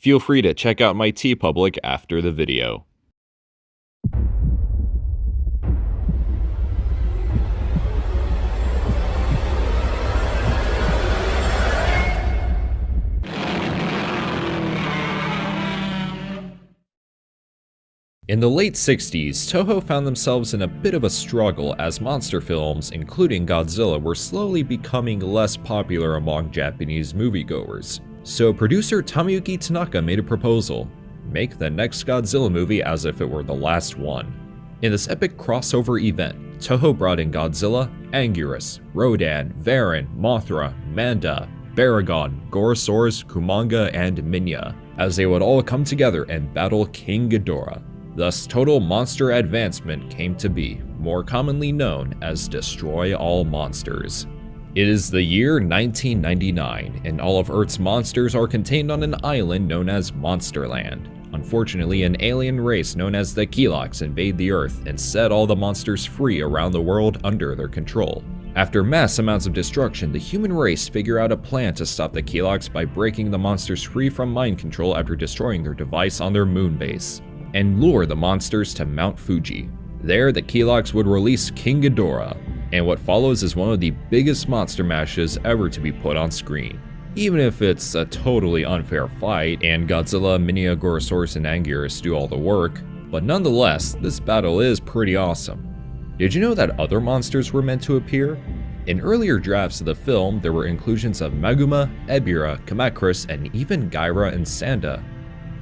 Feel free to check out my TeePublic after the video. In the late 60s, Toho found themselves in a bit of a struggle as monster films, including Godzilla, were slowly becoming less popular among Japanese moviegoers. So producer Tomoyuki Tanaka made a proposal: make the next Godzilla movie as if it were the last one. In this epic crossover event, Toho brought in Godzilla, Anguirus, Rodan, Varan, Mothra, Manda, Baragon, Gorosaurus, Kumanga, and Minya, as they would all come together and battle King Ghidorah. Thus, Total Monster Advancement came to be, more commonly known as Destroy All Monsters. It is the year 1999, and all of Earth's monsters are contained on an island known as Monsterland. Unfortunately, an alien race known as the Keloks invade the Earth and set all the monsters free around the world under their control. After mass amounts of destruction, the human race figure out a plan to stop the Keloks by breaking the monsters free from mind control after destroying their device on their moon base, and lure the monsters to Mount Fuji. There, the Keloks would release King Ghidorah, and what follows is one of the biggest monster mashes ever to be put on screen. Even if it's a totally unfair fight, and Godzilla, Minya, Gorosaurus, and Anguirus do all the work, but nonetheless, this battle is pretty awesome. Did you know that other monsters were meant to appear? In earlier drafts of the film, there were inclusions of Maguma, Ebirah, Kamakris, and even Gaira and Sanda.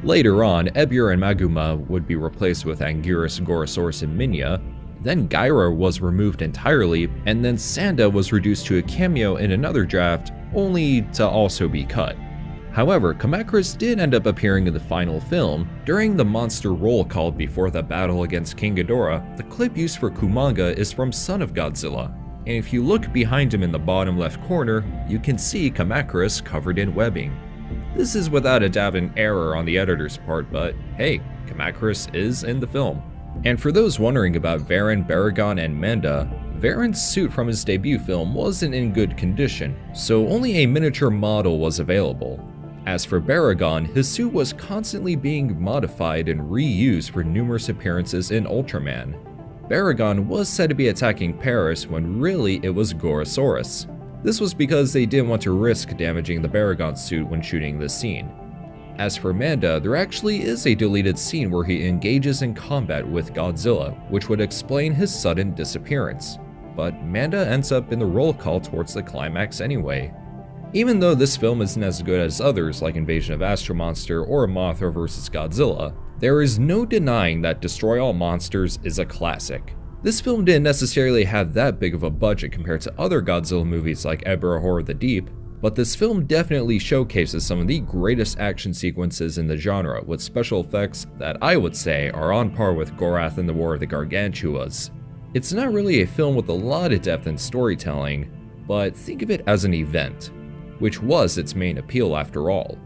Later on, Ebirah and Maguma would be replaced with Anguirus, Gorosaurus, and Minya. Then Gaira was removed entirely, and then Sanda was reduced to a cameo in another draft, only to also be cut. However, Kamakris did end up appearing in the final film. During the monster roll call before the battle against King Ghidorah, the clip used for Kumanga is from Son of Godzilla, and if you look behind him in the bottom left corner, you can see Kamakris covered in webbing. This is without a doubt an error on the editor's part, but hey, Kamakris is in the film. And for those wondering about Varan, Baragon, and Manda, Varan's suit from his debut film wasn't in good condition, so only a miniature model was available. As for Baragon, his suit was constantly being modified and reused for numerous appearances in Ultraman. Baragon was said to be attacking Paris when really it was Gorosaurus. This was because they didn't want to risk damaging the Baragon suit when shooting this scene. As for Manda, there actually is a deleted scene where he engages in combat with Godzilla, which would explain his sudden disappearance. But Manda ends up in the roll call towards the climax anyway. Even though this film isn't as good as others like Invasion of Astro Monster or Mothra vs. Godzilla, there is no denying that Destroy All Monsters is a classic. This film didn't necessarily have that big of a budget compared to other Godzilla movies like Ebirah Horror of the Deep, but this film definitely showcases some of the greatest action sequences in the genre with special effects that I would say are on par with Gorath and the War of the Gargantuas. It's not really a film with a lot of depth in storytelling, but think of it as an event, which was its main appeal after all.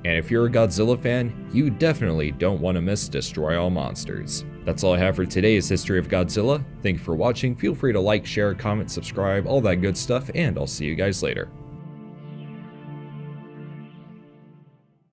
And if you're a Godzilla fan, you definitely don't want to miss Destroy All Monsters. That's all I have for today's History of Godzilla. Thank you for watching. Feel free to like, share, comment, subscribe, all that good stuff, and I'll see you guys later.